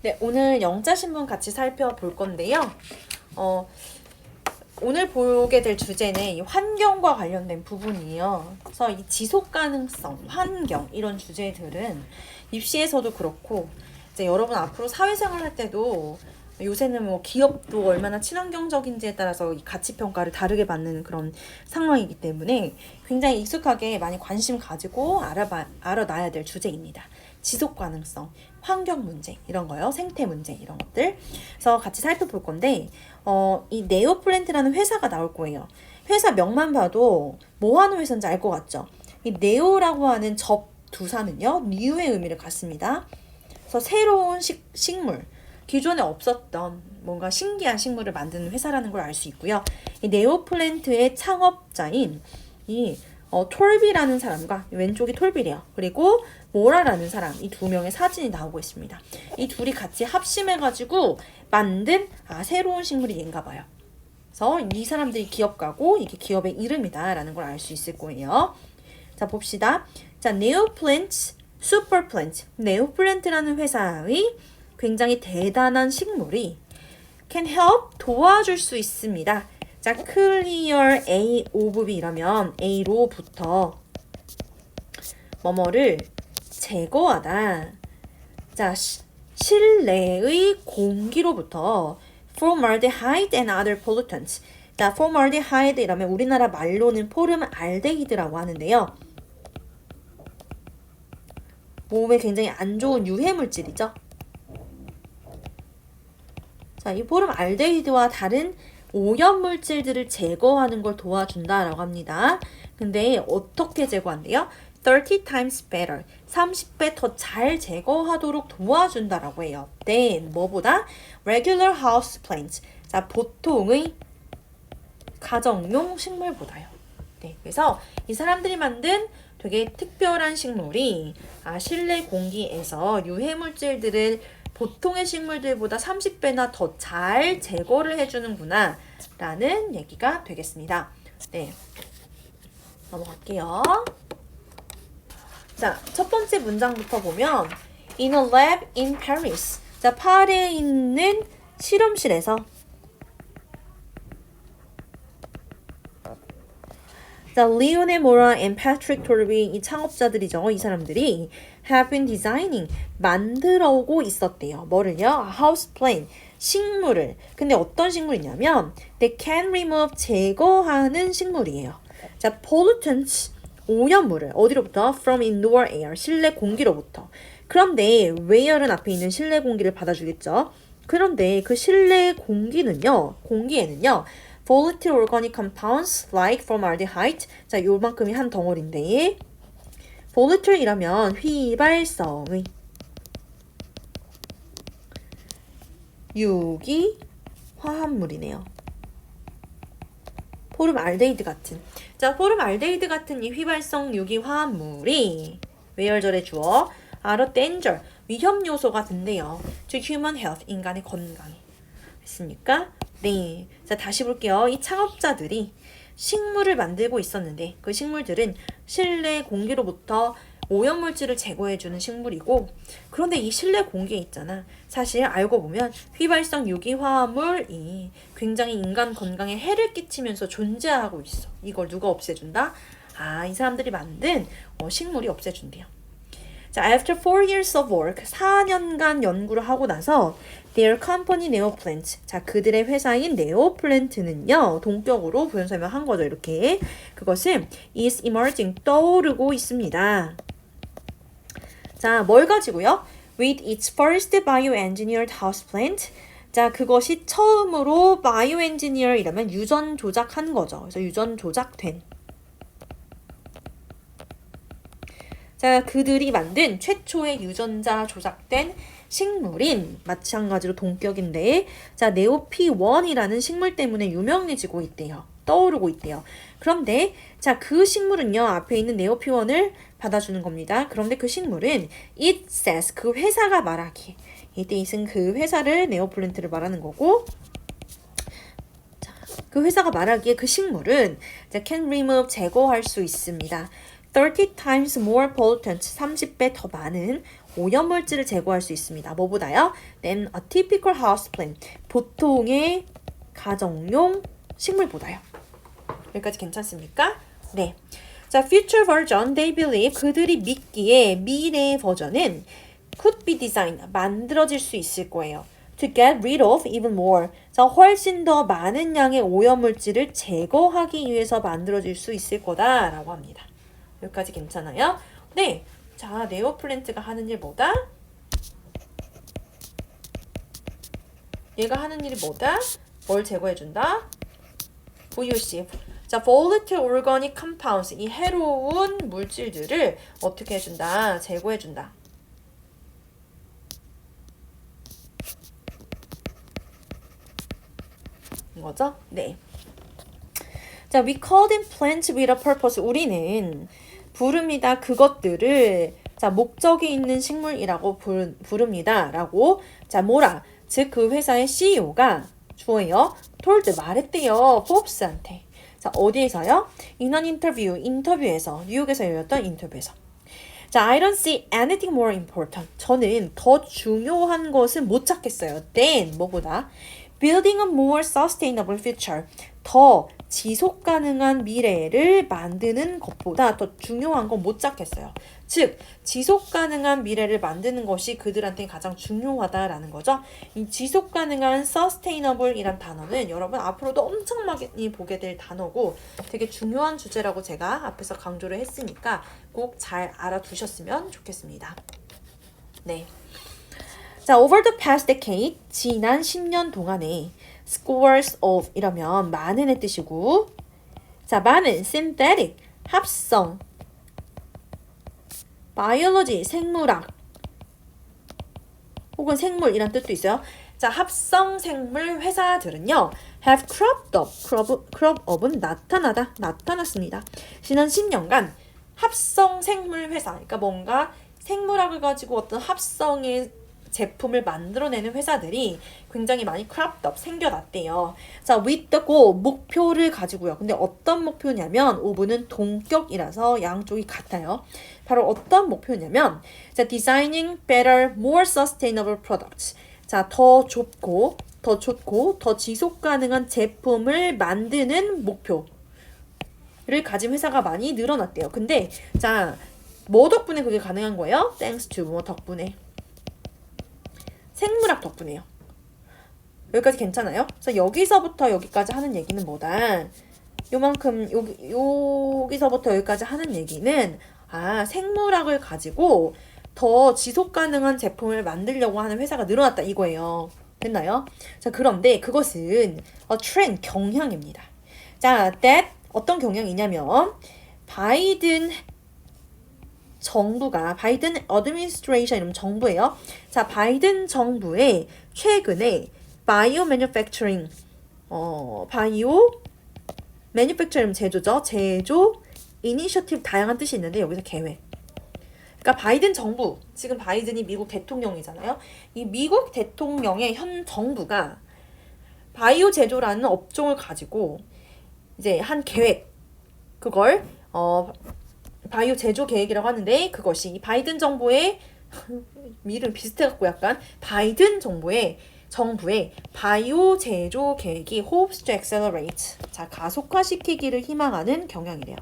네, 오늘 영자신문 같이 살펴볼 건데요. 오늘 보게 될 주제는 이 환경과 관련된 부분이에요. 그래서 이 지속 가능성, 환경 이런 주제들은 입시에서도 그렇고 이제 여러분 앞으로 사회생활 할 때도 요새는 뭐 기업도 얼마나 친환경적인지에 따라서 이 가치 평가를 다르게 받는 그런 상황이기 때문에 굉장히 익숙하게 많이 관심 가지고 알아놔야 될 주제입니다. 지속 가능성, 환경 문제 이런 거요, 생태 문제 이런 것들. 그래서 같이 살펴볼 건데 이 네오플랜트라는 회사가 나올 거예요. 회사 명만 봐도 뭐 하는 회사인지 알 것 같죠? 이 네오라고 하는 접두사는요, 뉴의 의미를 갖습니다. 그래서 새로운 식물, 기존에 없었던 뭔가 신기한 식물을 만드는 회사라는 걸 알 수 있고요. 이 네오플랜트의 창업자인 이 톨비라는 사람과 왼쪽이 톨비래요. 그리고 모라라는 사람, 이 두 명의 사진이 나오고 있습니다. 이 둘이 같이 합심해가지고 만든 새로운 식물이 얘인가 봐요. 그래서 이 사람들이 기업가고 이게 기업의 이름이다라는 걸 알 수 있을 거예요. 자, 봅시다. 자, 네오플랜트, 슈퍼플랜트. 네오플랜트라는 회사의 굉장히 대단한 식물이 can help 도와줄 수 있습니다. 자, clear A of B 이라면 A로부터 뭐뭐를 제거하다. 자, 실내의 공기로부터 formaldehyde and other pollutants. 자, formaldehyde 이라면 우리나라 말로는 포름알데히드라고 하는데요. 몸에 굉장히 안 좋은 유해 물질이죠. 자, 이 포름알데히드와 다른 오염물질들을 제거하는 걸 도와준다라고 합니다. 근데 어떻게 제거한대요? 30 times better. 30배 더 잘 제거하도록 도와준다라고 해요. Then 뭐보다? Regular house plants. 자, 보통의 가정용 식물보다요. 네, 그래서 이 사람들이 만든 되게 특별한 식물이 실내 공기에서 유해물질들을 보통의 식물들보다 30배나 더 잘 제거를 해주는구나 라는 얘기가 되겠습니다. 네, 넘어갈게요. 자, 첫 번째 문장부터 보면 In a lab in Paris. 자, 파리에 있는 실험실에서 자, 리오네 모라 and Patrick Torby 이 창업자들이죠. 이 사람들이 have been designing 만들어 오고 있었대요. 뭐를요? house plant 식물을. 근데 어떤 식물이냐면 they can remove 제거하는 식물이에요. 자, pollutants 오염물을 어디로부터? from indoor air 실내 공기로부터. 그런데 where는 앞에 있는 실내 공기를 받아주겠죠. 그런데 그 실내 공기는요, 공기에는요, volatile organic compounds like formaldehyde. 자, 요만큼이 한 덩어리인데 volatile이라면 휘발성의 유기 화합물이네요. 포름알데히드 같은. 자, 포름알데히드 같은 이 휘발성 유기 화합물이 외열절의 주어 are a danger 위험 요소가 된대요. to human health 인간의 건강에. 됐습니까? 네. 자, 다시 볼게요. 이 창업자들이 식물을 만들고 있었는데 그 식물들은 실내 공기로부터 오염물질을 제거해주는 식물이고, 그런데 이 실내 공기에 있잖아. 사실 알고 보면 휘발성 유기화합물이 굉장히 인간 건강에 해를 끼치면서 존재하고 있어. 이걸 누가 없애준다? 이 사람들이 만든 식물이 없애준대요. 자, after 4 years of work, 4년간 연구를 하고 나서 their company 네오플랜트. 자, 그들의 회사인 네오플랜트는요, 동격으로 부연 설명한 거죠. 이렇게. 그것은 is emerging, 떠오르고 있습니다. 자, 뭘 가지고요? With its first bioengineered house plant. 자, 그것이 처음으로 bioengineer 이라면 유전 조작한 거죠. 그래서 유전 조작된. 자, 그들이 만든 최초의 유전자 조작된 식물인 마찬가지로 동격인데, 자, 네오피1이라는 식물 때문에 유명해지고 있대요. 떠오르고 있대요. 그런데 자, 그 식물은요, 앞에 있는 네오피1을 받아주는 겁니다. 그런데 그 식물은 it says 그 회사가 말하기에, 이때 it은 그 회사를 네오플랜트를 말하는 거고, 자, 그 회사가 말하기에 그 식물은 can remove 제거할 수 있습니다. 30 times more pollutant, 30배 더 많은 오염물질을 제거할 수 있습니다. 뭐보다요? than a typical houseplant. 보통의 가정용 식물보다요. 여기까지 괜찮습니까? 네. 자, future version, they believe, 그들이 믿기에 미래의 버전은 could be designed, 만들어질 수 있을 거예요. To get rid of even more. 자, 훨씬 더 많은 양의 오염물질을 제거하기 위해서 만들어질 수 있을 거다라고 합니다. 여기까지 괜찮아요? 네. 자, 네오플랜트가 하는 일 뭐다? 얘가 하는 일이 뭐다? 뭘 제거해준다? VOC. 자, volatile organic compounds. 이 해로운 물질들을 어떻게 해준다? 제거해준다. 이거죠? 네. 자, we call them plants with a purpose. 우리는 부릅니다. 그것들을 자, 목적이 있는 식물이라고 부릅니다. 라고 자, 뭐라? 즉, 그 회사의 CEO가 주어요. told 말했대요. 포브스한테. 자, 어디에서요? In an interview. 인터뷰에서. 뉴욕에서 열렸던 인터뷰에서. 자, I don't see anything more important. 저는 더 중요한 것은 못 찾겠어요. than 뭐보다? Building a more sustainable future. 더 지속 가능한 미래를 만드는 것보다 더 중요한 건 못 찾겠어요. 즉, 지속 가능한 미래를 만드는 것이 그들한테 가장 중요하다라는 거죠. 이 지속 가능한 sustainable 이란 단어는 여러분 앞으로도 엄청 많이 보게 될 단어고 되게 중요한 주제라고 제가 앞에서 강조를 했으니까 꼭 잘 알아두셨으면 좋겠습니다. 네. 자, over the past decade, 지난 10년 동안에 scores of 이러면 많은의 뜻이고 자, 많은 synthetic, 합성 biology, 생물학 혹은 생물 이란 뜻도 있어요. 자, 합성 생물 회사들은요 have cropped up, crop up은 나타나다, 나타났습니다. 지난 10년간 합성 생물 회사, 그러니까 뭔가 생물학을 가지고 어떤 합성의 제품을 만들어내는 회사들이 굉장히 많이 cropped up, 생겨났대요. 자, with the goal, 목표를 가지고요. 근데 어떤 목표냐면 of는 동격이라서 양쪽이 같아요. 바로 어떤 목표냐면 자, designing better, more sustainable products. 자, 더 좋고 더 지속 가능한 제품을 만드는 목표를 가진 회사가 많이 늘어났대요. 근데 자, 뭐 덕분에 그게 가능한 거예요? Thanks to 뭐 덕분에? 생물학 덕분에요. 여기까지 괜찮아요? 그래서 여기서부터 여기까지 하는 얘기는 뭐다? 요만큼 여기서부터 여기까지 하는 얘기는 생물학을 가지고 더 지속 가능한 제품을 만들려고 하는 회사가 늘어났다 이거예요. 됐나요? 자, 그런데 그것은 trend, 경향입니다. 자, that 어떤 경향이냐면 바이든 정부가 바이든 어드미니스트레이션 이러면 정부예요. 자, 바이든 정부의 최근에 바이오 매뉴팩처링 바이오 매뉴팩처링 제조죠. 제조 이니셔티브 다양한 뜻이 있는데 여기서 계획. 그러니까 바이든 정부, 지금 바이든이 미국 대통령이잖아요. 이 미국 대통령의 현 정부가 바이오 제조라는 업종을 가지고 이제 한 계획, 그걸 바이오 제조 계획이라고 하는데 그것이 바이든 정부의 이름 비슷해갖고 약간 바이든 정부의 바이오 제조 계획이 hopes to accelerate. 자, 가속화시키기를 희망하는 경향이래요.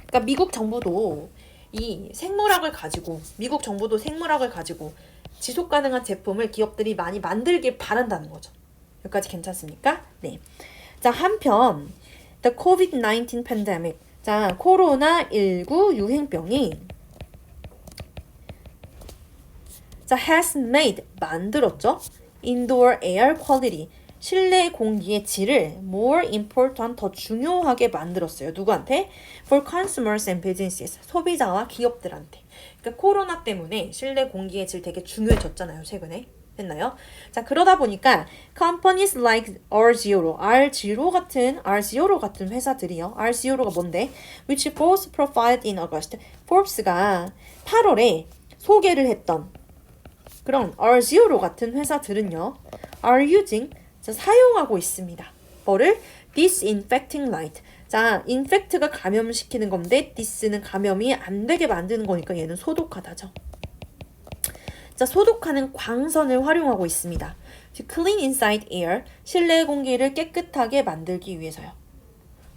그러니까 미국 정부도 미국 정부도 생물학을 가지고 지속 가능한 제품을 기업들이 많이 만들길 바란다는 거죠. 여기까지 괜찮습니까? 네. 자, 한편 the COVID-19 pandemic. 자, 코로나19 유행병이 자, has made 만들었죠. indoor air quality 실내 공기의 질을 more important 더 중요하게 만들었어요. 누구한테? For consumers and businesses 소비자와 기업들한테. 그러니까 코로나 때문에 실내 공기의 질 되게 중요해졌잖아요. 최근에. 됐나요? 자, 그러다 보니까 companies like R0 같은 회사들이요. R0가 뭔데? Which Forbes profiled in August. Forbes가 8월에 소개를 했던 그런 R0 같은 회사들은요. are using 자, 사용하고 있습니다. 뭐를? disinfecting light. 자, infect가 감염시키는 건데 this는 감염이 안 되게 만드는 거니까 얘는 소독하다죠. 자, 소독하는 광선을 활용하고 있습니다. To clean inside air, 실내 공기를 깨끗하게 만들기 위해서요.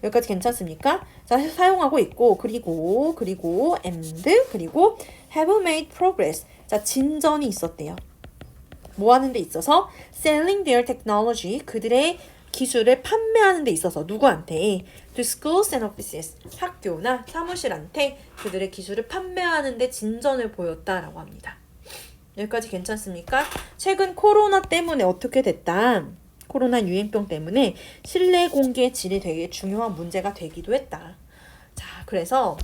여기까지 괜찮습니까? 자, 사용하고 있고, 그리고 그리고 have made progress. 자, 진전이 있었대요. 뭐 하는 데 있어서? selling their technology, 그들의 기술을 판매하는 데 있어서 누구한테? to schools and offices, 학교나 사무실한테 그들의 기술을 판매하는 데 진전을 보였다라고 합니다. 여기까지 괜찮습니까? 최근 코로나 때문에 어떻게 됐다? 코로나 유행병 때문에 실내 공기의 질이 되게 중요한 문제가 되기도 했다. 자, 그래서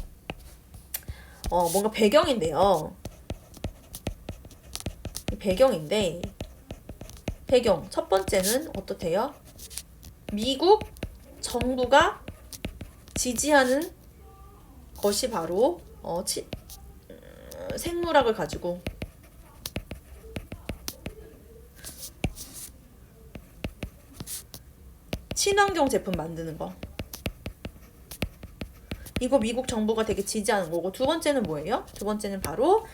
뭔가 배경인데요. 배경 첫 번째는 어떻대요? 미국 정부가 지지하는 것이 바로 생물학을 가지고 친환경 제품 만드는 거. 이거 미국 정부가 되게 지지하는 거고, 두 번째는 뭐예요? 두 번째는 바로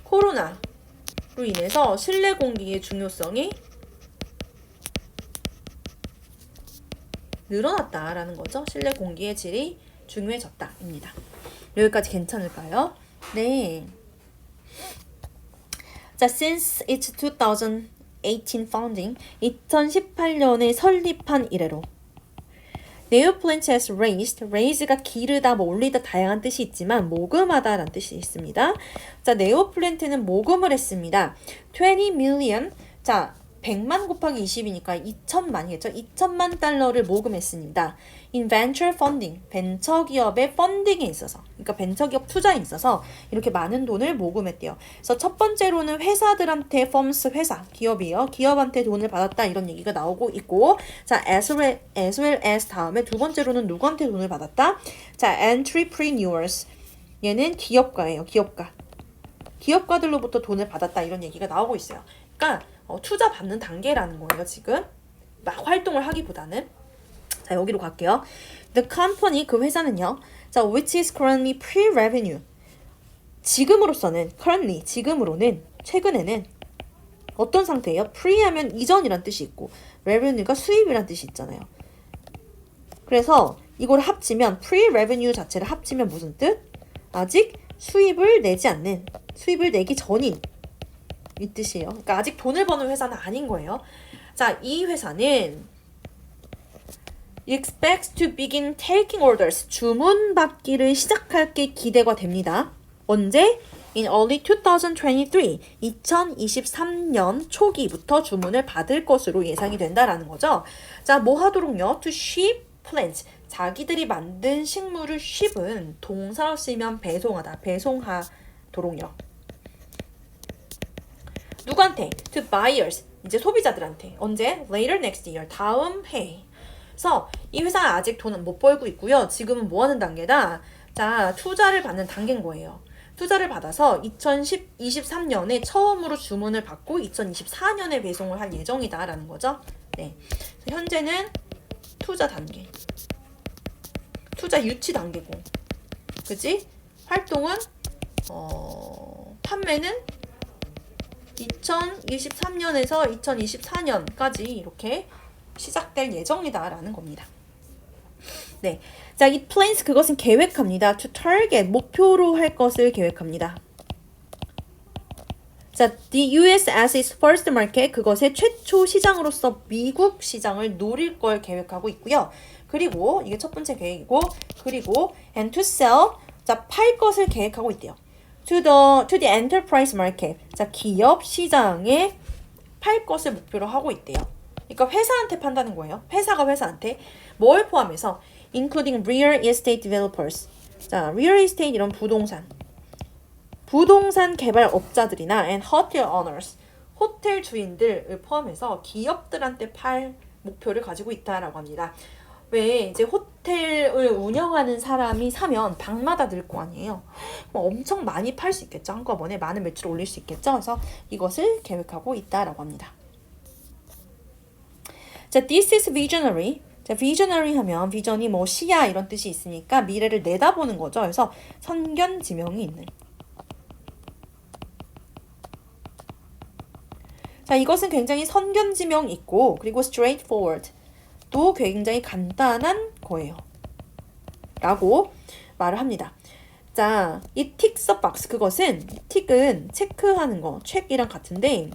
코로나로 인해서 실내 공기의 중요성이 늘어났다라는 거죠. 실내 공기의 질이 중요해졌다입니다. 여기까지 괜찮을까요? 네. 자, since its 2018 founding, 2018년에 설립한 이래로 Neoplant has raise가 기르다, 뭐 올리다 다양한 뜻이 있지만 모금하다 라는 뜻이 있습니다. 자, 네오플랜트는 모금을 했습니다. 20 million, 자 100만 곱하기 20이니까 2천만이겠죠. 2천만 달러를 모금했습니다. In venture funding, 벤처기업의 펀딩에 있어서, 그러니까 벤처기업 투자에 있어서 이렇게 많은 돈을 모금했대요. 그래서 첫 번째로는 회사들한테, firms 회사, 기업이요. 기업한테 돈을 받았다 이런 얘기가 나오고 있고, 자 as well as 다음에 두 번째로는 누구한테 돈을 받았다? 자 entrepreneurs, 얘는 기업가예요. 기업가들로부터 돈을 받았다 이런 얘기가 나오고 있어요. 그러니까 투자 받는 단계라는 거예요. 지금 막 활동을 하기보다는. 자, 여기로 갈게요. The company, 그 회사는요. 자, which is currently pre-revenue. 지금으로서는, currently, 지금으로는, 최근에는 어떤 상태예요? pre 하면 이전이란 뜻이 있고, revenue가 수입이란 뜻이 있잖아요. 그래서 이걸 합치면, pre-revenue 자체를 합치면 무슨 뜻? 아직 수입을 내지 않는, 수입을 내기 전인 이 뜻이에요. 그러니까 아직 돈을 버는 회사는 아닌 거예요. 자, 이 회사는 expects to begin taking orders, 주문 받기를 시작할 게 기대가 됩니다. 언제? In early 2023, 2023년 초기부터 주문을 받을 것으로 예상이 된다라는 거죠. 자, 뭐 하도록요? To ship plants, 자기들이 만든 식물을 ship은 동사로 쓰면 배송하다, 배송하도록요. 누구한테? To buyers, 이제 소비자들한테. 언제? Later next year, 다음 해. 그래서 이 회사는 아직 돈은 못 벌고 있고요. 지금은 뭐 하는 단계다? 자, 투자를 받는 단계인 거예요. 투자를 받아서 2023년에 처음으로 주문을 받고 2024년에 배송을 할 예정이다라는 거죠. 네. 현재는 투자 단계. 투자 유치 단계고. 그치? 활동은 판매는 2023년에서 2024년까지 이렇게 시작될 예정이다라는 겁니다. 네, 자, it plans, 그것은 계획합니다. To target, 목표로 할 것을 계획합니다. 자, the US as its first market, 그것의 최초 시장으로서 미국 시장을 노릴 걸 계획하고 있고요. 그리고 이게 첫 번째 계획이고, 그리고 and to sell, 자, 팔 것을 계획하고 있대요. To the enterprise market, 자, 기업 시장에 팔 것을 목표로 하고 있대요. 그러니까 회사한테 판다는 거예요. 회사가 회사한테 뭘 포함해서 including real estate developers. 자, real estate 이런 부동산 개발업자들이나 and hotel owners, 호텔 주인들을 포함해서 기업들한테 팔 목표를 가지고 있다라고 합니다. 왜 이제 호텔을 운영하는 사람이 사면 방마다 늘 거 아니에요. 엄청 많이 팔 수 있겠죠. 한꺼번에 많은 매출을 올릴 수 있겠죠. 그래서 이것을 계획하고 있다라고 합니다. 자, this is visionary. 자, visionary 하면 비전이 뭐 시야 이런 뜻이 있으니까 미래를 내다보는 거죠. 그래서 선견지명이 있는. 자, 이것은 굉장히 선견지명 있고 그리고 straightforward 또 굉장히 간단한 거예요. 라고 말을 합니다. 자, 이 ticks a box 그것은 틱은 체크하는 거, check이랑 같은데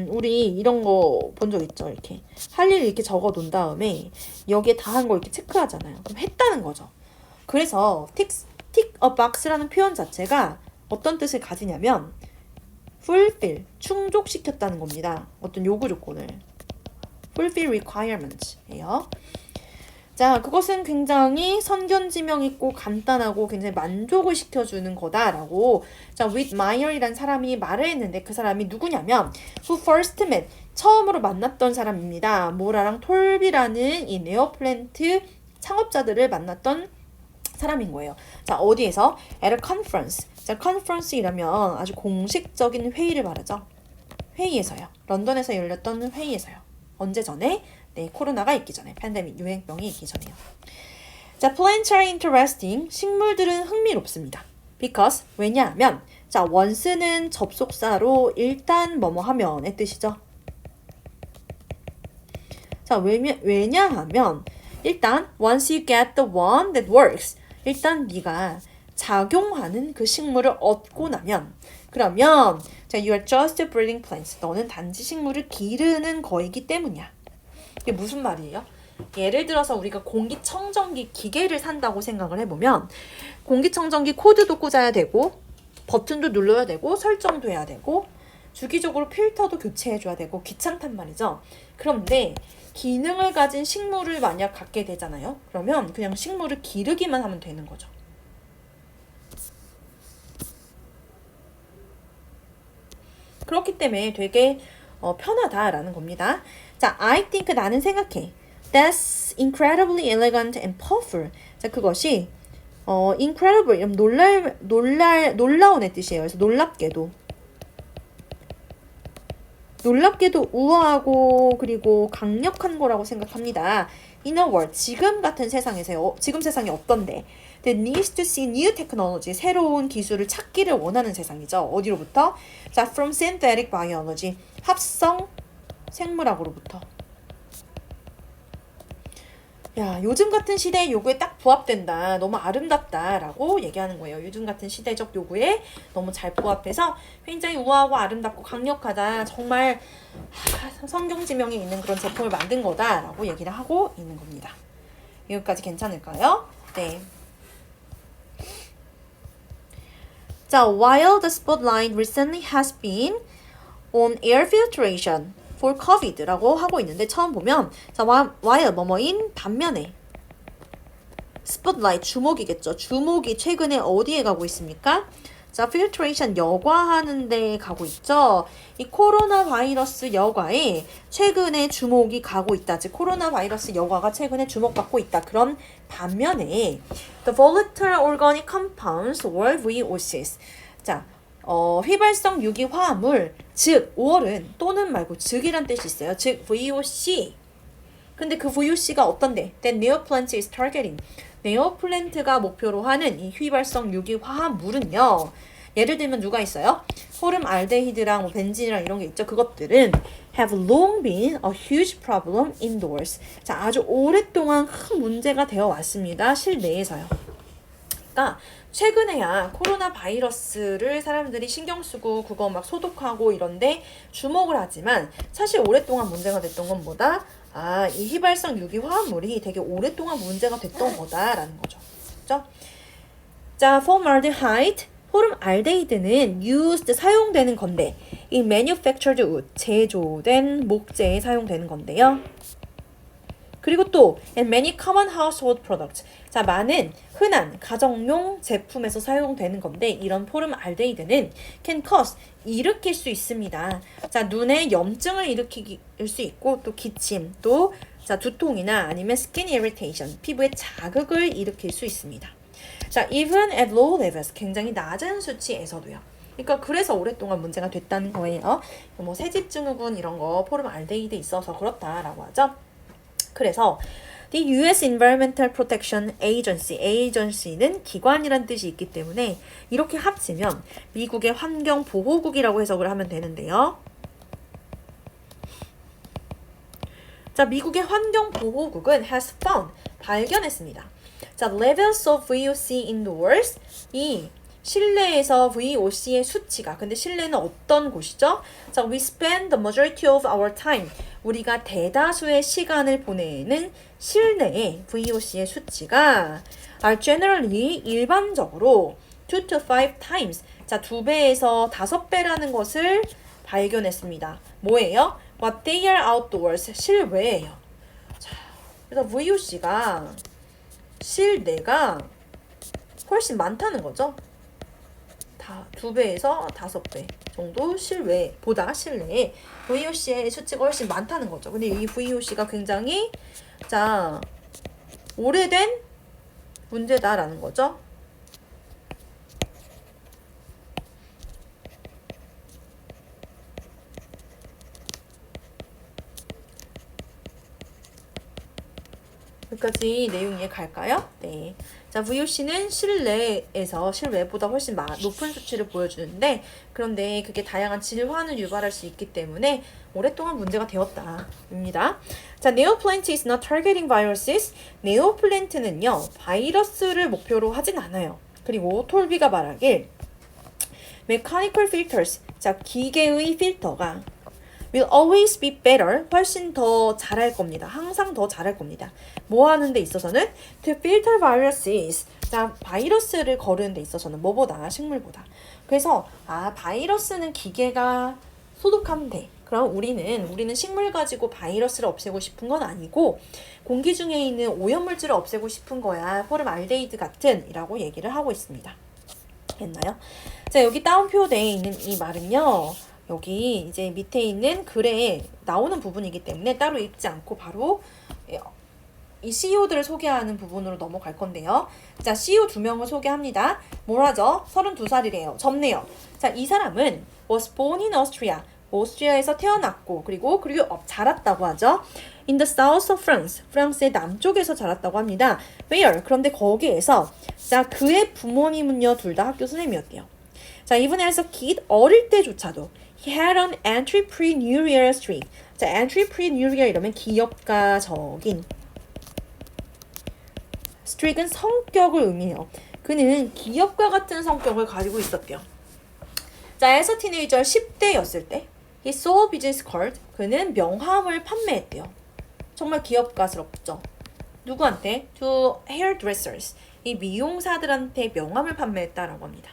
우리 이런 거 본 적 있죠? 이렇게 할 일 이렇게 적어 놓은 다음에 여기에 다 한 거 이렇게 체크하잖아요. 그럼 했다는 거죠. 그래서 tick a box라는 표현 자체가 어떤 뜻을 가지냐면 fulfill, 충족시켰다는 겁니다. 어떤 요구 조건을. fulfill requirements예요. 자, 그것은 굉장히 선견지명 있고 간단하고 굉장히 만족을 시켜주는 거다라고 자, Whitmire이라는 사람이 말을 했는데 그 사람이 누구냐면 who first met, 처음으로 만났던 사람입니다. 모라랑 톨비라는 이 네오플랜트 창업자들을 만났던 사람인 거예요. 자, 어디에서? at a conference. 자, conference이라면 아주 공식적인 회의를 말하죠. 회의에서요. 런던에서 열렸던 회의에서요. 언제 전에? 네, 코로나가 있기 전에, 팬데믹 유행병이 있기 전에요. 자, plants are interesting. 식물들은 흥미롭습니다. because 왜냐하면 자, once는 접속사로 일단 뭐뭐 하면의 뜻이죠. 자, 왜냐하면 일단 once you get the one that works. 일단 네가 작용하는 그 식물을 얻고 나면 그러면 자, you are just breeding plants. 너는 단지 식물을 기르는 거이기 때문이야. 이게 무슨 말이에요? 예를 들어서 우리가 공기청정기 기계를 산다고 생각을 해보면 공기청정기 코드도 꽂아야 되고 버튼도 눌러야 되고 설정돼야 되고 주기적으로 필터도 교체해줘야 되고 귀찮단 말이죠. 그런데 기능을 가진 식물을 만약 갖게 되잖아요. 그러면 그냥 식물을 기르기만 하면 되는 거죠. 그렇기 때문에 되게 편하다라는 겁니다. 자, I think 나는 생각해. That's incredibly elegant and powerful. 자, 그것이 incredible 놀라운의 뜻이에요. 그래서 놀랍게도 우아하고 그리고 강력한 거라고 생각합니다. In a world, 지금 같은 세상에서요. 지금 세상이 어떤데? That needs to see new technology, 새로운 기술을 찾기를 원하는 세상이죠. 어디로부터? 자, from synthetic biology, 합성 생물학으로부터. 야, 요즘 같은 시대의 요구에 딱 부합된다. 너무 아름답다라고 얘기하는 거예요. 요즘 같은 시대적 요구에 너무 잘 부합해서 굉장히 우아하고 아름답고 강력하다. 정말 성경지명이 있는 그런 제품을 만든 거다라고 얘기를 하고 있는 겁니다. 여기까지 괜찮을까요? 네. 자, while the spotlight recently has been on air filtration for COVID라고 하고 있는데 처음 보면 자, while 뭐뭐인 반면에 spotlight 주목이겠죠. 주목이 최근에 어디에 가고 있습니까? 자, filtration 여과하는 데 가고 있죠. 이 코로나 바이러스 여과에 최근에 주목이 가고 있다. 즉 코로나 바이러스 여과가 최근에 주목받고 있다. 그런 반면에 the volatile organic compounds or VOCs. 자, 휘발성 유기 화합물, 즉 5월은 또는 말고 즉이란 뜻이 있어요. 즉 VOC. 근데 그 VOC가 어떤데? That neoplant is targeting. 네오플랜트가 목표로 하는 이 휘발성 유기 화합물은요. 예를 들면 누가 있어요? 포름알데히드랑 뭐 벤진이랑 이런 게 있죠. 그것들은 have long been a huge problem indoors. 자, 아주 오랫동안 큰 문제가 되어 왔습니다. 실내에서요. 그러니까 최근에야 코로나 바이러스를 사람들이 신경 쓰고 그거 막 소독하고 이런데 주목을 하지만 사실 오랫동안 문제가 됐던 건 뭐다? 아, 이 휘발성 유기 화합물이 되게 오랫동안 문제가 됐던 거다라는 거죠. 그렇죠? 자, formaldehyde, 포름알데히드는 used, 사용되는 건데 이 manufactured wood, 제조된 목재에 사용되는 건데요. 그리고 또 and many common household products. 자, 많은 흔한 가정용 제품에서 사용되는 건데 이런 포름알데히드는 can cause, 일으킬 수 있습니다. 자, 눈에 염증을 일으킬 수 있고 또 기침, 또 자, 두통이나 아니면 skin irritation, 피부에 자극을 일으킬 수 있습니다. 자, even at low levels, 굉장히 낮은 수치에서도요. 그러니까 그래서 오랫동안 문제가 됐다는 거예요. 뭐 새집증후군 이런 거 포름알데히드 있어서 그렇다라고 하죠. 그래서 The U.S. Environmental Protection Agency는 기관이란 뜻이 있기 때문에 이렇게 합치면 미국의 환경보호국이라고 해석을 하면 되는데요. 자, 미국의 환경보호국은 has found, 발견했습니다. 자, levels of VOC indoors, 이 실내에서 VOC의 수치가, 근데 실내는 어떤 곳이죠? 자, we spend the majority of our time, 우리가 대다수의 시간을 보내는 실내의 VOC의 수치가 are generally, 일반적으로 2 to 5 times, 자, 2배에서 5배라는 것을 발견했습니다. 뭐예요? What they are outdoors, 실외예요. 자, 그래서 VOC가 실내가 훨씬 많다는 거죠. 2배에서 5배 정도 실외보다 실내에 VOC의 수치가 훨씬 많다는 거죠. 근데 이 VOC가 굉장히 자 오래된 문제다라는 거죠. 여기까지 내용 이해 갈까요? 네. 자, VOC는 실내에서 실외보다 훨씬 높은 수치를 보여주는데, 그런데 그게 다양한 질환을 유발할 수 있기 때문에 오랫동안 문제가 되었다입니다. 자, neoplant is not targeting viruses. 네오플랜트는요, 바이러스를 목표로 하진 않아요. 그리고 톨비가 말하길 mechanical filters, 자, 기계의 필터가 will always be better, 훨씬 더 잘할 겁니다. 항상 더 잘할 겁니다. 뭐 하는 데 있어서는 to filter viruses, 자, 바이러스를 거르는 데 있어서는 뭐보다? 식물보다. 그래서 바이러스는 기계가 소독하면 돼. 그럼 우리는 식물 가지고 바이러스를 없애고 싶은 건 아니고 공기 중에 있는 오염물질을 없애고 싶은 거야. 포름알데히드 같은 이라고 얘기를 하고 있습니다. 됐나요? 자, 여기 따옴표되어 있는 이 말은요, 여기 이제 밑에 있는 글에 나오는 부분이기 때문에 따로 읽지 않고 바로 이 CEO들을 소개하는 부분으로 넘어갈 건데요. 자, CEO 2명을 소개합니다. 뭘 하죠? 32살이래요. 젊네요. 자, 이 사람은 was born in Austria. 오스트리아에서 태어났고 그리고 자랐다고 하죠. In the south of France. 프랑스의 남쪽에서 자랐다고 합니다. Where? 그런데 거기에서 자, 그의 부모님은요, 둘 다 학교 선생님이었대요. 자, 이분에서 어릴 때조차도 He had an entrepreneurial streak. 자, entrepreneurial 이러면 기업가적인 streak은 성격을 의미해요. 그는 기업가 같은 성격을 가지고 있었대요. 자, as a teenager 10대였을 때 He sold a business card. 그는 명함을 판매했대요. 정말 기업가스럽죠. 누구한테? To hairdressers. 이 미용사들한테 명함을 판매했다라고 합니다.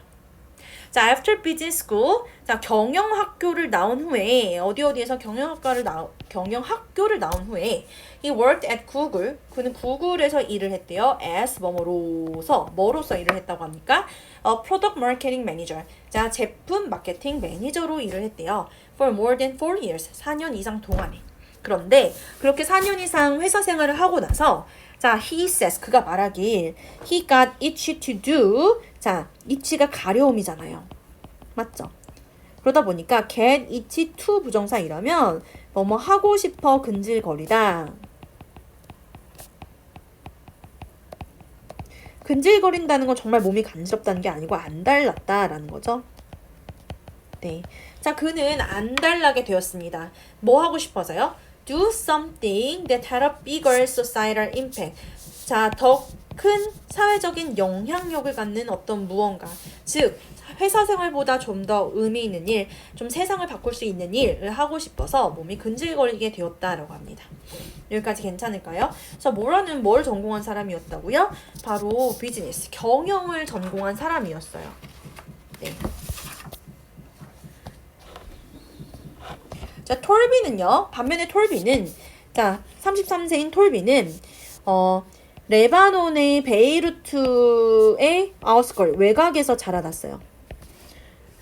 자, after business school, 자, 경영학교를 나온 후에 어디에서 경영학교를 나온 후에 he worked at Google. 그는 구글에서 일을 했대요. as 뭐로서 일을 했다고 합니까? Product marketing manager. 자, 제품 마케팅 매니저로 일을 했대요. For more than 4 years. 4년 이상 동안에. 그런데 그렇게 4년 이상 회사 생활을 하고 나서 자, he says, 그가 말하길 he got itchy to do. 자, itchy가 가려움이잖아요. 맞죠? 그러다 보니까 get itchy to 부정사 이러면 뭐뭐 하고 싶어 근질거리다. 근질거린다는 건 정말 몸이 간지럽다는 게 아니고 안달났다라는 거죠. 네. 자, 그는 안달나게 되었습니다. 뭐 하고 싶어서요? Do something that had a bigger societal impact. 자, 더 큰 사회적인 영향력을 갖는 어떤 무언가. 즉, 회사 생활보다 좀 더 의미 있는 일, 좀 세상을 바꿀 수 있는 일을 하고 싶어서 몸이 근질거리게 되었다라고 합니다. 여기까지 괜찮을까요? 그래서 뭘 전공한 사람이었다고요? 바로 비즈니스, 경영을 전공한 사람이었어요. 네. 자, 톨비는요. 반면에 톨비는 자, 33세인 톨비는 레바논의 베이루트의 아우스걸 외곽에서 자라났어요.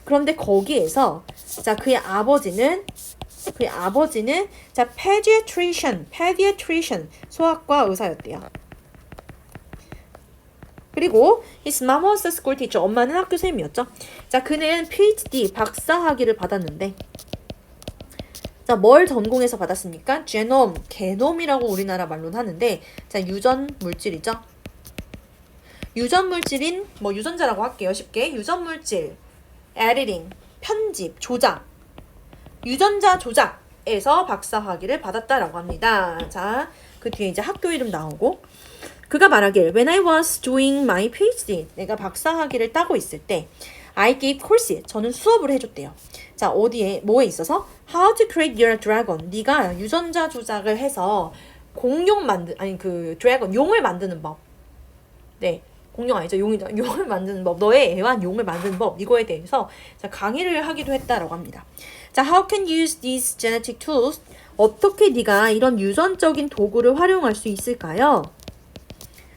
그런데 거기에서 자, 그의 아버지는 자, pediatrician 소아과 의사였대요. 그리고 his mom was a school teacher. 엄마는 학교 선생님이었죠. 자, 그는 PhD 박사학위를 받았는데 자, 뭘 전공해서 받았습니까? 제놈, 게놈이라고 우리나라 말로는 하는데, 자, 유전 물질이죠. 유전 물질인 뭐 유전자라고 할게요. 쉽게 유전 물질, 에디팅, 편집, 조작, 유전자 조작에서 박사 학위를 받았다라고 합니다. 자, 그 뒤에 이제 학교 이름 나오고, 그가 말하길 When I was doing my PhD, 내가 박사 학위를 따고 있을 때 I gave courses, 저는 수업을 해줬대요. 자, 어디에 뭐에 있어서 How to create your dragon, 네가 유전자 조작을 해서 공룡 그 드래곤 용을 만드는 법. 네, 공룡 아니죠, 용이죠. 용을 만드는 법, 너의 애완 용을 만드는 법, 이거에 대해서 자, 강의를 하기도 했다라고 합니다. 자, How can you use these genetic tools, 어떻게 네가 이런 유전적인 도구를 활용할 수 있을까요?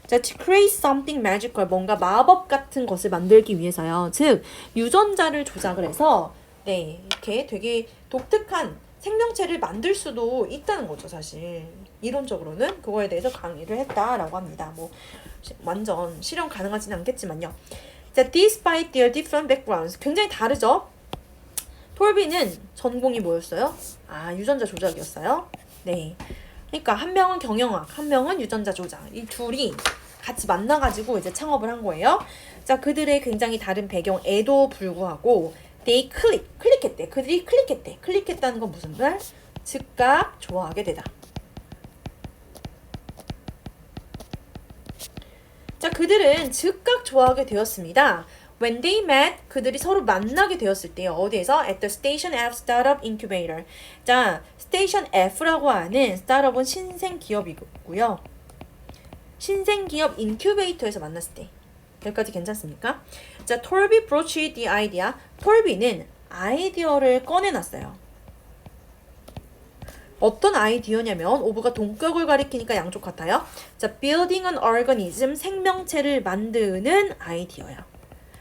자, to create something magical, 뭔가 마법 같은 것을 만들기 위해서요. 즉, 유전자를 조작을 해서 네, 이렇게 되게 독특한 생명체를 만들 수도 있다는 거죠, 사실. 이론적으로는 그거에 대해서 강의를 했다라고 합니다. 뭐 완전 실현 가능하지는 않겠지만요. 자, despite their different backgrounds, 굉장히 다르죠? 톨비는 전공이 뭐였어요? 아, 유전자 조작이었어요. 네. 그러니까 한 명은 경영학, 한 명은 유전자 조작. 이 둘이 같이 만나가지고 이제 창업을 한 거예요. 자, 그들의 굉장히 다른 배경에도 불구하고 they 클릭했대. 그들이 클릭했대. 클릭했다는 건 무슨 말? 즉각 좋아하게 되다. 자, 그들은 즉각 좋아하게 되었습니다. When they met, 그들이 서로 만나게 되었을 때요. 어디에서? At the Station F Startup Incubator. 자, Station F라고 하는 스타트업은 신생기업이고요. 신생기업 인큐베이터에서 만났을 때. 여기까지 괜찮습니까? 자, 톨비 broached the idea. 톨비는 아이디어를 꺼내놨어요. 어떤 아이디어냐면 오브가 동격을 가리키니까 양쪽 같아요. 자, building an organism, 생명체를 만드는 아이디어야.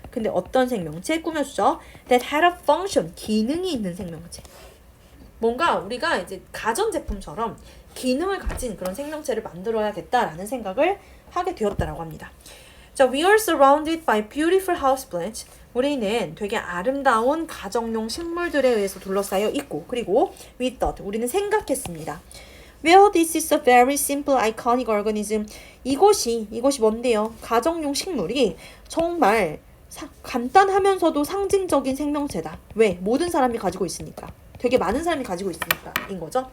근데 어떤 생명체? 꾸며주죠. That had a function, 기능이 있는 생명체. 뭔가 우리가 이제 가전제품처럼 기능을 가진 그런 생명체를 만들어야겠다라는 생각을 하게 되었다라고 합니다. 자, we are surrounded by beautiful houseplants. 우리는 되게 아름다운 가정용 식물들에 의해서 둘러싸여 있고, 그리고 we thought, 우리는 생각했습니다. Well, this is a very simple, iconic organism. 이것이 뭔데요? 가정용 식물이 정말 간단하면서도 상징적인 생명체다. 왜? 모든 사람이 가지고 있으니까. 되게 많은 사람이 가지고 있으니까 인 거죠.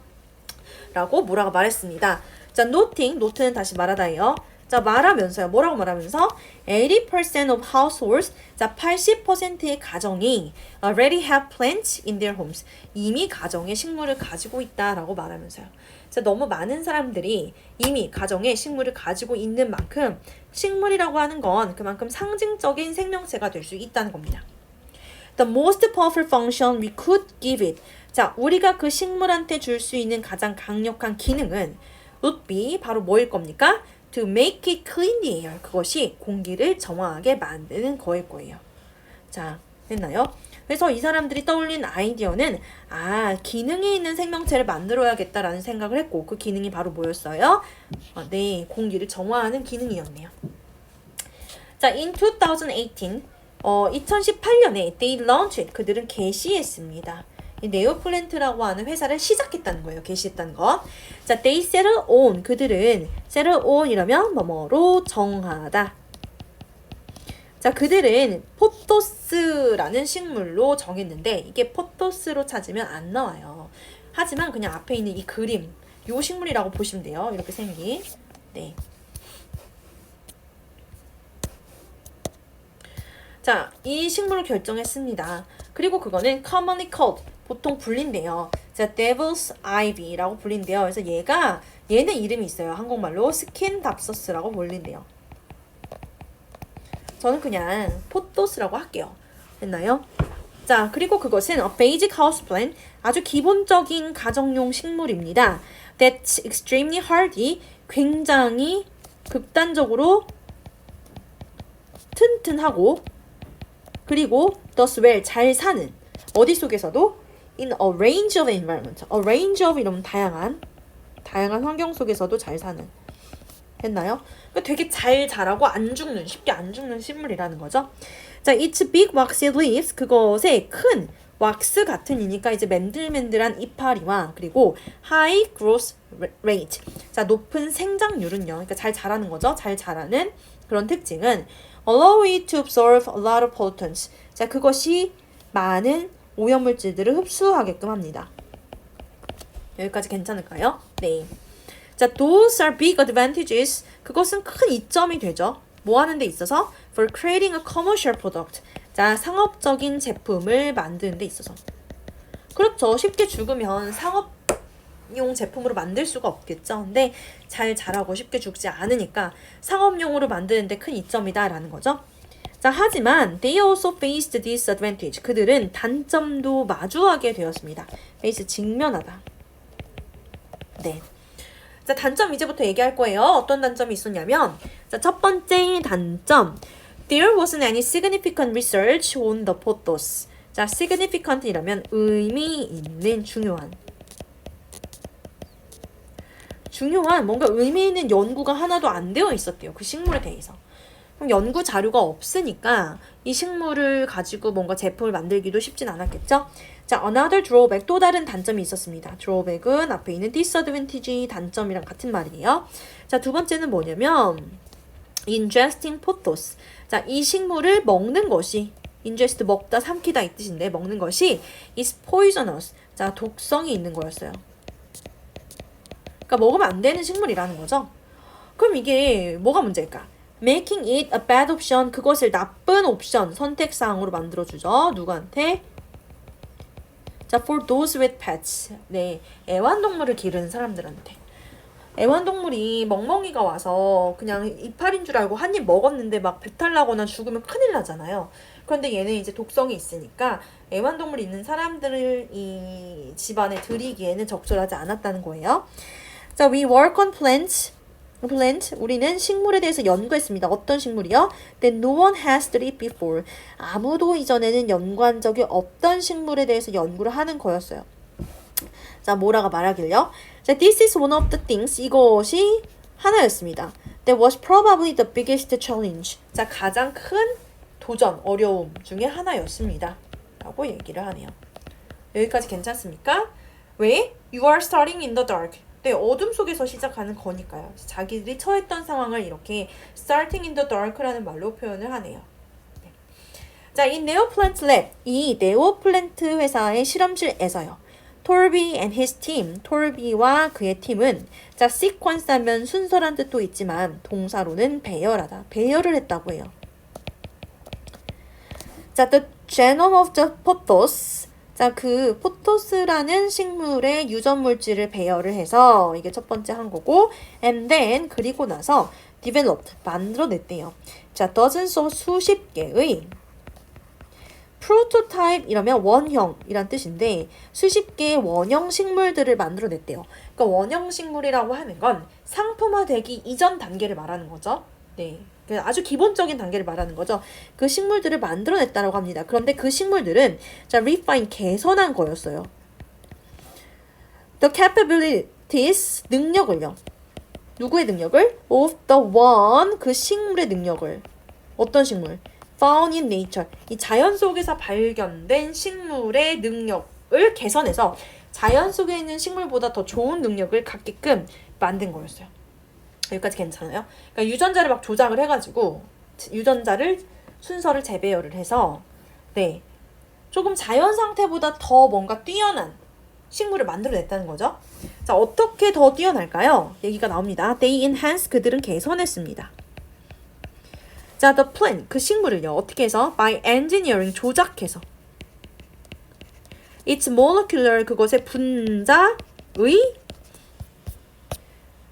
라고 뭐라고 말했습니다. 자, note는 다시 말하다예요. 자, 말하면서요. 뭐라고 말하면서? 80% of households, 자, 80%의 가정이 already have plants in their homes. 이미 가정에 식물을 가지고 있다라고 말하면서요. 자, 너무 많은 사람들이 이미 가정에 식물을 가지고 있는 만큼 식물이라고 하는 건 그만큼 상징적인 생명체가 될 수 있다는 겁니다. The most powerful function we could give it. 자, 우리가 그 식물한테 줄 수 있는 가장 강력한 기능은 would be, 바로 뭐일 겁니까? To make it clean the air. 그것이 공기를 정화하게 만드는 거일 거예요. 자, 됐나요? 그래서 이 사람들이 떠올린 아이디어는 기능이 있는 생명체를 만들어야겠다라는 생각을 했고, 그 기능이 바로 뭐였어요? 네, 공기를 정화하는 기능이었네요. 자, in 2018, 2018년에 they launched, 그들은 개시했습니다. 이 네오플랜트라고 하는 회사를 시작했다는 거예요. 개시했다는 거. 자, they settle on, 그들은 settle on이라면 뭐뭐로 정하다. 자, 그들은 포토스라는 식물로 정했는데 이게 포토스로 찾으면 안 나와요. 하지만 그냥 앞에 있는 이 그림, 요 식물이라고 보시면 돼요. 이렇게 생긴. 네. 자, 이 식물을 결정했습니다. 그리고 그거는 commonly called, 보통 불린대요. 자, devil's ivy라고 불린대요. 그래서 얘는 이름이 있어요. 한국말로 스킨답서스라고 불린대요. 저는 그냥 포토스라고 할게요. 됐나요? 자, 그리고 그것은 a basic houseplant, 아주 기본적인 가정용 식물입니다. That's extremely hardy, 굉장히 극단적으로 튼튼하고, 그리고 does well, 잘 사는, 어디 속에서도 in a range of environment. a range of 이러면 다양한 환경 속에서도 잘 사는. 됐나요? 그러니까 되게 잘 자라고 쉽게 안 죽는 식물이라는 거죠. 자, its big waxy leaves, 그것의 큰 왁스 같은 이니까 이제 맨들맨들한 이파리와 그리고 high growth rate. 자, 높은 생장률은요. 그러니까 잘 자라는 거죠. 잘 자라는 그런 특징은 allow it to absorb a lot of pollutants. 자, 그것이 많은 오염물질들을 흡수하게끔 합니다. 여기까지 괜찮을까요? 네. 자, those are big advantages. 그것은 큰 이점이 되죠. 뭐 하는 데 있어서? For creating a commercial product. 자, 상업적인 제품을 만드는 데 있어서. 그렇죠. 쉽게 죽으면 상업용 제품으로 만들 수가 없겠죠. 근데 잘 자라고 쉽게 죽지 않으니까 상업용으로 만드는 데 큰 이점이다라는 거죠. 자, 하지만 they also faced disadvantage. 그들은 단점도 마주하게 되었습니다. face 직면하다. 네. 자, 단점 이제부터 얘기할 거예요. 어떤 단점이 있었냐면, 자, 첫 번째 단점. There wasn't any significant research on the photos. 자, significant이라면 의미 있는, 중요한 뭔가 의미 있는 연구가 하나도 안 되어 있었대요. 그 식물에 대해서. 그럼 연구 자료가 없으니까 이 식물을 가지고 뭔가 제품을 만들기도 쉽진 않았겠죠? 자, another drawback, 또 다른 단점이 있었습니다. drawback은 앞에 있는 disadvantage 단점이랑 같은 말이에요. 자, 두 번째는 뭐냐면 ingesting photos. 자, 이 식물을 먹는 것이 ingest 먹다, 삼키다 이 뜻인데 먹는 것이 is poisonous. 자, 독성이 있는 거였어요. 그러니까 먹으면 안 되는 식물이라는 거죠. 그럼 이게 뭐가 문제일까? Making it a bad option. 그것을 나쁜 옵션, 선택사항으로 만들어주죠. 누구한테? 자, for those with pets. 네, 애완동물을 기르는 사람들한테. 애완동물이 멍멍이가 와서 그냥 이파리인 줄 알고 한 입 먹었는데 막 배탈 나거나 죽으면 큰일 나잖아요. 그런데 얘는 이제 독성이 있으니까 애완동물 있는 사람들을 이 집안에 들이기에는 적절하지 않았다는 거예요. 자, we work on plants. 우리는 식물에 대해서 연구했습니다. 어떤 식물이요? That no one has tried before. 아무도 이전에는 연구한 적이 없던 식물에 대해서 연구를 하는 거였어요. 자, 뭐라가 말하길요? 자, this is one of the things. 이것이 하나였습니다. That was probably the biggest challenge. 자, 가장 큰 도전, 어려움 중에 하나였습니다. 라고 얘기를 하네요. 여기까지 괜찮습니까? 왜? You are starting in the dark. 네, 어둠 속에서 시작하는 거니까요. 자기들이 처했던 상황을 이렇게 starting in the dark라는 말로 표현을 하네요. 네. 자, 이 네오플랜트 랩, 이 네오플랜트 회사의 실험실에서요. 톨비 and his team, 톨비와 그의 팀은 자, sequence 하면 순서란 뜻도 있지만 동사로는 배열하다, 배열을 했다고 해요. 자, the genome of the pothos. 자, 그 포토스라는 식물의 유전물질을 배열을 해서 이게 첫 번째 한 거고, and then 그리고 나서 developed 만들어냈대요. 자, dozens of 수십 개의 prototype 이러면 원형이란 뜻인데 수십 개의 원형 식물들을 만들어냈대요. 그러니까 원형 식물이라고 하는 건 상품화되기 이전 단계를 말하는 거죠. 네. 아주 기본적인 단계를 말하는 거죠. 그 식물들을 만들어냈다고 합니다. 그런데 그 식물들은 자, refine, 개선한 거였어요. The capabilities, 능력을요. 누구의 능력을? Of the one, 그 식물의 능력을. 어떤 식물? Found in nature. 이 자연 속에서 발견된 식물의 능력을 개선해서 자연 속에 있는 식물보다 더 좋은 능력을 갖게끔 만든 거였어요. 여기까지 괜찮아요? 그러니까 유전자를 막 조작을 해가지고 유전자를 순서를 재배열을 해서 네, 조금 자연 상태보다 더 뭔가 뛰어난 식물을 만들어냈다는 거죠. 자, 어떻게 더 뛰어날까요? 얘기가 나옵니다. They enhance, 그들은 개선했습니다. 자, the plant, 그 식물을요. 어떻게 해서? By engineering, 조작해서. It's molecular, 그것의 분자의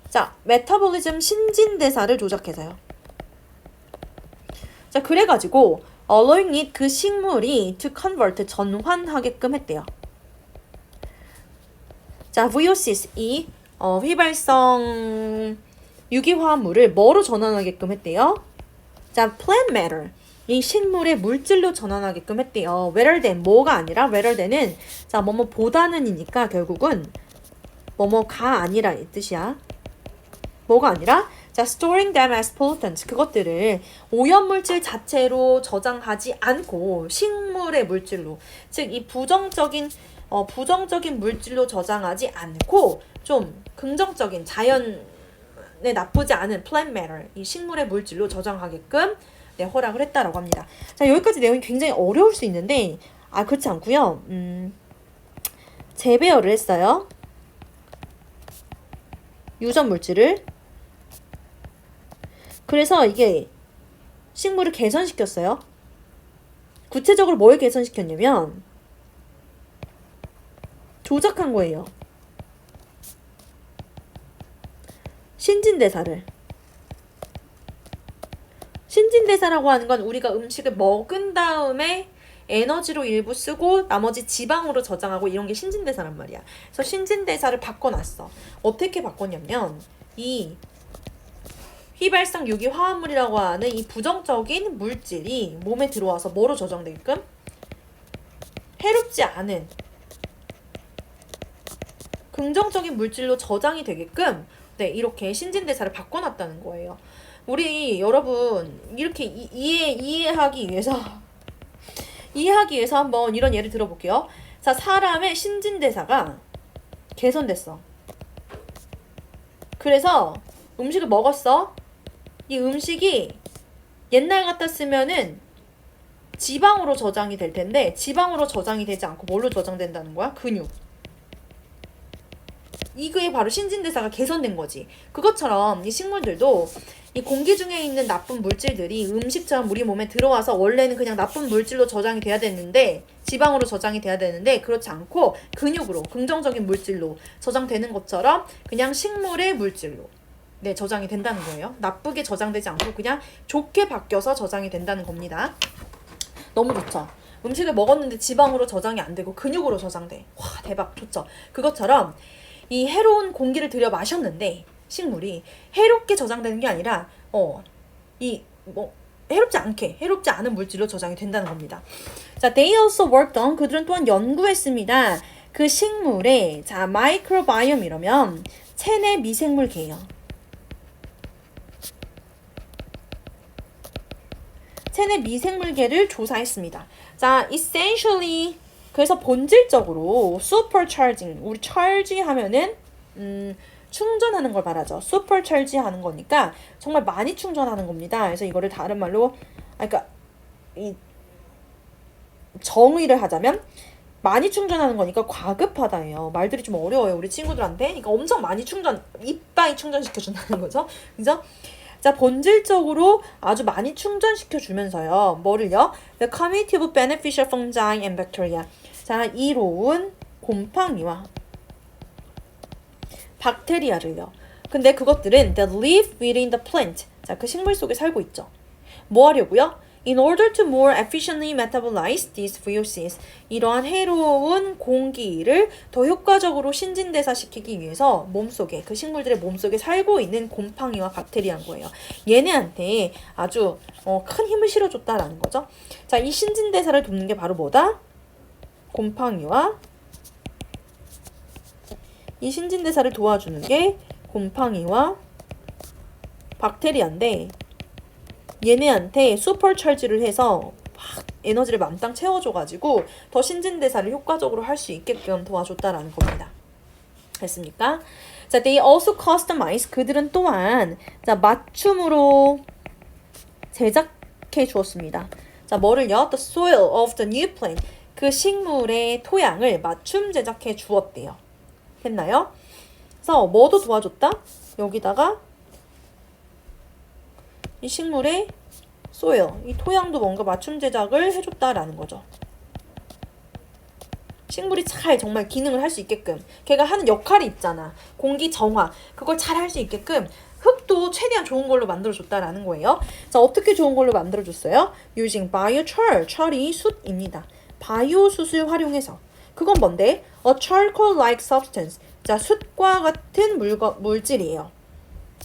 자, 메타볼리즘 신진대사를 조작해서요. 자, 그래가지고 allowing it, 그 식물이 to convert, 전환하게끔 했대요. 자, VOCs, 이 휘발성 유기화합물을 뭐로 전환하게끔 했대요? 자, plant matter, 이 식물의 물질로 전환하게끔 했대요. rather than, 뭐가 아니라 rather than은 자, 뭐뭐보다는이니까 결국은 뭐뭐가 아니라 이 뜻이야. 뭐가 아니라 자, storing them as pollutants. 그것들을 오염물질 자체로 저장하지 않고 식물의 물질로, 즉 이 부정적인 물질로 저장하지 않고 좀 긍정적인 자연에 나쁘지 않은 plant matter, 이 식물의 물질로 저장하게끔 네, 허락을 했다라고 합니다. 자, 여기까지 내용이 굉장히 어려울 수 있는데 그렇지 않고요. 재배열을 했어요. 유전 물질을. 그래서 이게 식물을 개선시켰어요. 구체적으로 뭘 개선시켰냐면 조작한 거예요. 신진대사를. 신진대사라고 하는 건 우리가 음식을 먹은 다음에 에너지로 일부 쓰고 나머지 지방으로 저장하고 이런 게 신진대사란 말이야. 그래서 신진대사를 바꿔놨어. 어떻게 바꿨냐면 이 휘발성 유기화합물이라고 하는 이 부정적인 물질이 몸에 들어와서 뭐로 저장되게끔? 해롭지 않은 긍정적인 물질로 저장이 되게끔 네, 이렇게 신진대사를 바꿔놨다는 거예요. 우리 여러분 이렇게 이해하기 위해서 한번 이런 예를 들어볼게요. 자, 사람의 신진대사가 개선됐어. 그래서 음식을 먹었어. 이 음식이 옛날 같았으면은 지방으로 저장이 될 텐데 지방으로 저장이 되지 않고 뭘로 저장된다는 거야? 근육. 이게 바로 신진대사가 개선된 거지. 그것처럼 이 식물들도 이 공기 중에 있는 나쁜 물질들이 음식처럼 우리 몸에 들어와서 원래는 그냥 나쁜 물질로 저장이 돼야 되는데 지방으로 저장이 돼야 되는데 그렇지 않고 근육으로 긍정적인 물질로 저장되는 것처럼 그냥 식물의 물질로 네, 저장이 된다는 거예요. 나쁘게 저장되지 않고 그냥 좋게 바뀌어서 저장이 된다는 겁니다. 너무 좋죠? 음식을 먹었는데 지방으로 저장이 안 되고 근육으로 저장돼. 와, 대박, 좋죠? 그것처럼 이 해로운 공기를 들여 마셨는데 식물이 해롭게 저장되는 게 아니라 해롭지 않은 물질로 저장이 된다는 겁니다. 자, they also worked on, 그들은 또한 연구했습니다. 그 식물의 microbiome 이러면 체내 미생물계예요. 체내 미생물계를 조사했습니다. 자, essentially 그래서 본질적으로 supercharging, 우리 charge 하면은 충전하는 걸 말하죠. supercharge 하는 거니까 정말 많이 충전하는 겁니다. 그래서 이거를 다른 말로 그러니까 이 정의를 하자면 많이 충전하는 거니까 과급하다예요. 말들이 좀 어려워요, 우리 친구들한테. 그러니까 엄청 많이 이빠이 충전시켜준다는 거죠. 그죠? 자, 본질적으로 아주 많이 충전시켜주면서요. 뭐를요? The cumulative beneficial fungi and bacteria. 자, 이로운 곰팡이와 박테리아를요. 근데 그것들은 that live within the plant. 자, 그 식물 속에 살고 있죠. 뭐 하려고요? In order to more efficiently metabolize these VOCs. 이러한 해로운 공기를 더 효과적으로 신진대사시키기 위해서 몸속에, 그 식물들의 몸속에 살고 있는 곰팡이와 박테리아인 거예요. 얘네한테 아주 큰 힘을 실어줬다라는 거죠. 자, 이 신진대사를 돕는 게 바로 뭐다? 곰팡이와 이 신진대사를 도와주는 게 곰팡이와 박테리아인데 얘네한테 슈퍼찰지를 해서 막 에너지를 만땅 채워줘가지고 더 신진대사를 효과적으로 할 수 있게끔 도와줬다라는 겁니다. 됐습니까? 자, they also customize. 그들은 또한 자, 맞춤으로 제작해 주었습니다. 자, 뭐를요? The soil of the new plant. 그 식물의 토양을 맞춤 제작해 주었대요. 됐나요? 그래서 뭐도 도와줬다? 여기다가 이 식물의 soil, 이 토양도 뭔가 맞춤 제작을 해줬다라는 거죠. 식물이 잘 정말 기능을 할 수 있게끔 걔가 하는 역할이 있잖아. 공기 정화, 그걸 잘 할 수 있게끔 흙도 최대한 좋은 걸로 만들어줬다라는 거예요. 자, 어떻게 좋은 걸로 만들어줬어요? Using biochar, 철이 숯입니다. 바이오 숯을 활용해서. 그건 뭔데? A charcoal-like substance. 자, 숯과 같은 물질이에요.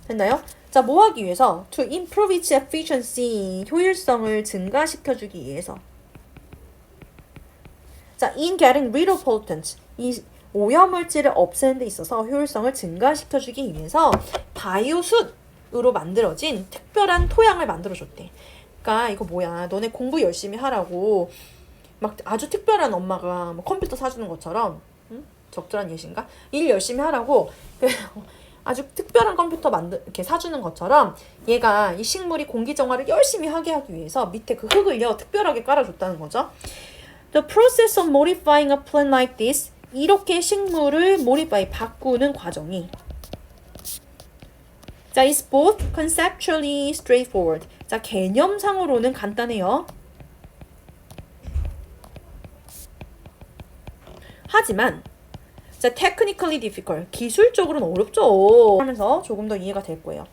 됐나요? 자, 뭐 하기 위해서? To improve its efficiency. 효율성을 증가시켜주기 위해서. 자, in getting rid of pollutants. 이 오염물질을 없애는 데 있어서 효율성을 증가시켜주기 위해서 바이오숯, 으로 만들어진 특별한 토양을 만들어줬대. 그러니까 이거 뭐야, 너네 공부 열심히 하라고 막 아주 특별한 엄마가 뭐 컴퓨터 사주는 것처럼, 응? 적절한 예시인가? 일 열심히 하라고 아주 특별한 컴퓨터 이렇게 사주는 것처럼 얘가 이 식물이 공기 정화를 열심히 하게 하기 위해서 밑에 그 흙을요 특별하게 깔아줬다는 거죠. The process of modifying a plant like this, 이렇게 식물을 modify, 바꾸는 과정이 자, is both conceptually straightforward. 자, 개념상으로는 간단해요. 하지만 자, technically difficult. 기술적으로는 어렵죠. 하면서 조금 더 이해가 될 거예요.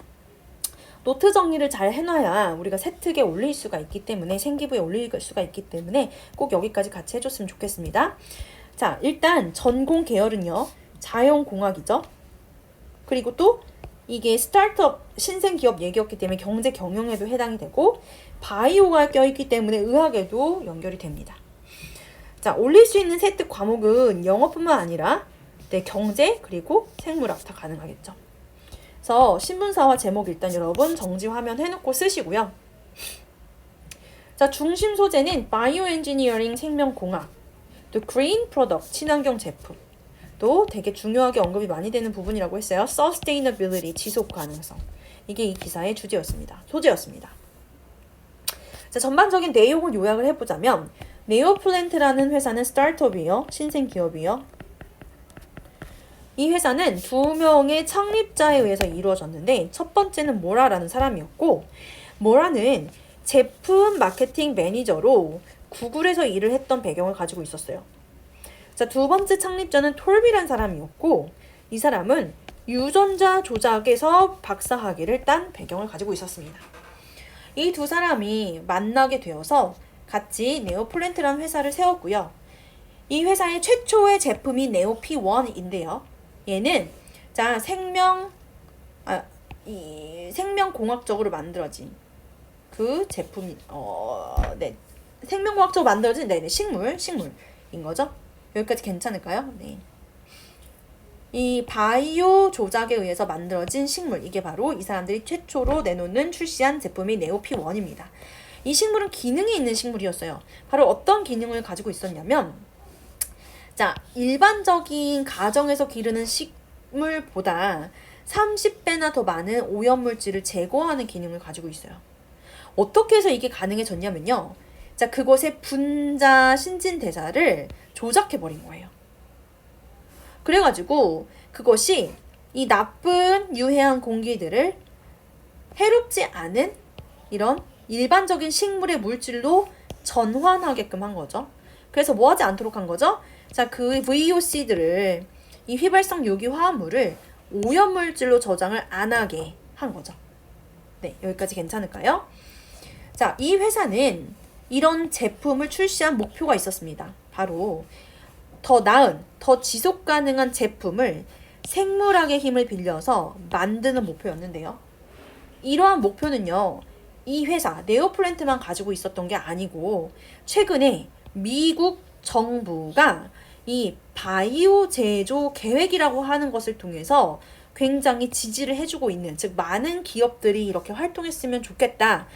노트 정리를 잘 해놔야 우리가 세특에 올릴 수가 있기 때문에, 생기부에 올릴 수가 있기 때문에 꼭 여기까지 같이 해줬으면 좋겠습니다. 자, 일단 전공 계열은요, 자연공학이죠. 그리고 또 이게 스타트업, 신생기업 얘기였기 때문에 경제 경영에도 해당이 되고, 바이오가 껴있기 때문에 의학에도 연결이 됩니다. 자, 올릴 수 있는 세특 과목은 영어뿐만 아니라 경제 그리고 생물학 다 가능하겠죠. 그래서 신문사와 제목 일단 여러분 정지 화면 해놓고 쓰시고요. 자, 중심 소재는 바이오 엔지니어링, 생명공학, 또 green product, 친환경 제품, 또 되게 중요하게 언급이 많이 되는 부분이라고 했어요. sustainability, 지속 가능성. 이게 이 기사의 소재였습니다. 자, 전반적인 내용을 요약을 해보자면, 네오플랜트라는 회사는 스타트업이에요. 신생기업이에요. 이 회사는 2명의 창립자에 의해서 이루어졌는데, 첫 번째는 모라라는 사람이었고, 모라는 제품 마케팅 매니저로 구글에서 일을 했던 배경을 가지고 있었어요. 자, 두 번째 창립자는 톨비라는 사람이었고, 이 사람은 유전자 조작에서 박사학위를 딴 배경을 가지고 있었습니다. 이 두 사람이 만나게 되어서 같이 네오플랜트라는 회사를 세웠고요. 이 회사의 최초의 제품이 네오P1인데요. 얘는 자, 생명공학적으로 만들어진 그 제품이 생명공학적으로 만들어진 식물인 거죠. 여기까지 괜찮을까요? 네. 이 바이오 조작에 의해서 만들어진 식물, 이게 바로 이 사람들이 최초로 내놓는 출시한 제품이 네오P1입니다. 이 식물은 기능이 있는 식물이었어요. 바로 어떤 기능을 가지고 있었냐면, 자, 일반적인 가정에서 기르는 식물보다 30배나 더 많은 오염물질을 제거하는 기능을 가지고 있어요. 어떻게 해서 이게 가능해졌냐면요. 자, 그것의 분자 신진대사를 조작해버린 거예요. 그래가지고 그것이 이 나쁜 유해한 공기들을 해롭지 않은 이런 일반적인 식물의 물질로 전환하게끔 한 거죠. 그래서 뭐 하지 않도록 한 거죠? 자, 그 VOC들을, 이 휘발성 유기 화합물을 오염물질로 저장을 안 하게 한 거죠. 네, 여기까지 괜찮을까요? 자, 이 회사는 이런 제품을 출시한 목표가 있었습니다. 바로 더 나은, 더 지속 가능한 제품을 생물학의 힘을 빌려서 만드는 목표였는데요. 이러한 목표는요, 이 회사 네오플랜트만 가지고 있었던 게 아니고, 최근에 미국 정부가 이 바이오 제조 계획이라고 하는 것을 통해서 굉장히 지지를 해주고 있는, 즉 많은 기업들이 이렇게 활동했으면 좋겠다,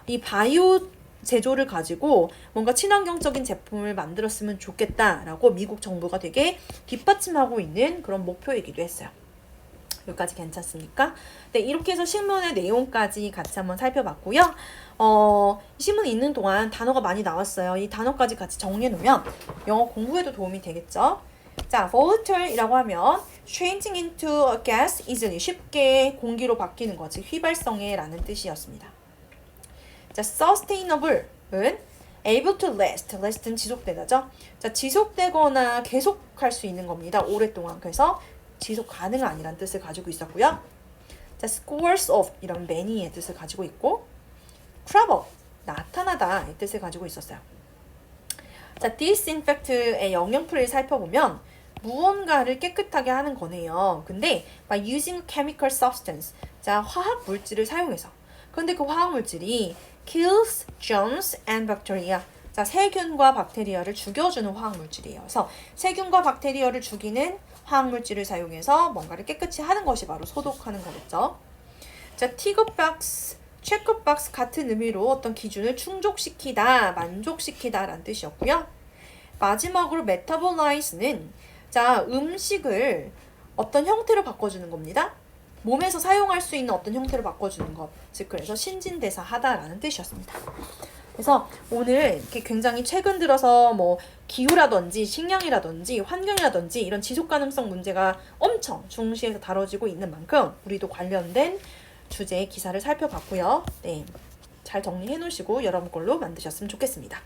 이 바이오 제조를 가지고 뭔가 친환경적인 제품을 만들었으면 좋겠다라고 미국 정부가 되게 뒷받침하고 있는 그런 목표이기도 했어요. 여기까지 괜찮습니까? 네, 이렇게 해서 신문의 내용까지 같이 한번 살펴봤고요. 신문 읽는 동안 단어가 많이 나왔어요. 이 단어까지 같이 정리해놓으면 영어 공부에도 도움이 되겠죠? 자, volatile이라고 하면 changing into a gas easily, 쉽게 공기로 바뀌는 거지, 휘발성에 라는 뜻이었습니다. 자, sustainable은 able to last는 지속되다죠. 자, 지속되거나 계속할 수 있는 겁니다. 오랫동안. 그래서 지속 가능 아니란 뜻을 가지고 있었고요. 자, scores of 이런 many의 뜻을 가지고 있고, crop up 나타나다 의 뜻을 가지고 있었어요. 자, disinfect의 영영풀이를 살펴보면 무언가를 깨끗하게 하는 거네요. 근데 by using chemical substance, 자, 화학 물질을 사용해서. 근데 그 화학 물질이 kills germs and bacteria. 자, 세균과 박테리아를 죽여주는 화학 물질이에요. 그래서 세균과 박테리아를 죽이는 화학 물질을 사용해서 뭔가를 깨끗이 하는 것이 바로 소독하는 거겠죠. 자, 티크박스, 체크박스 같은 의미로 어떤 기준을 충족시키다, 만족시키다 라는 뜻이었고요. 마지막으로 메타볼라이즈는 자, 음식을 어떤 형태로 바꿔주는 겁니다. 몸에서 사용할 수 있는 어떤 형태로 바꿔주는 것. 즉, 그래서 신진대사 하다라는 뜻이었습니다. 그래서 오늘 이렇게 굉장히 최근 들어서 뭐 기후라든지 식량이라든지 환경이라든지 이런 지속 가능성 문제가 엄청 중시해서 다뤄지고 있는 만큼 우리도 관련된 주제의 기사를 살펴봤고요. 네, 잘 정리해 놓으시고 여러분 걸로 만드셨으면 좋겠습니다.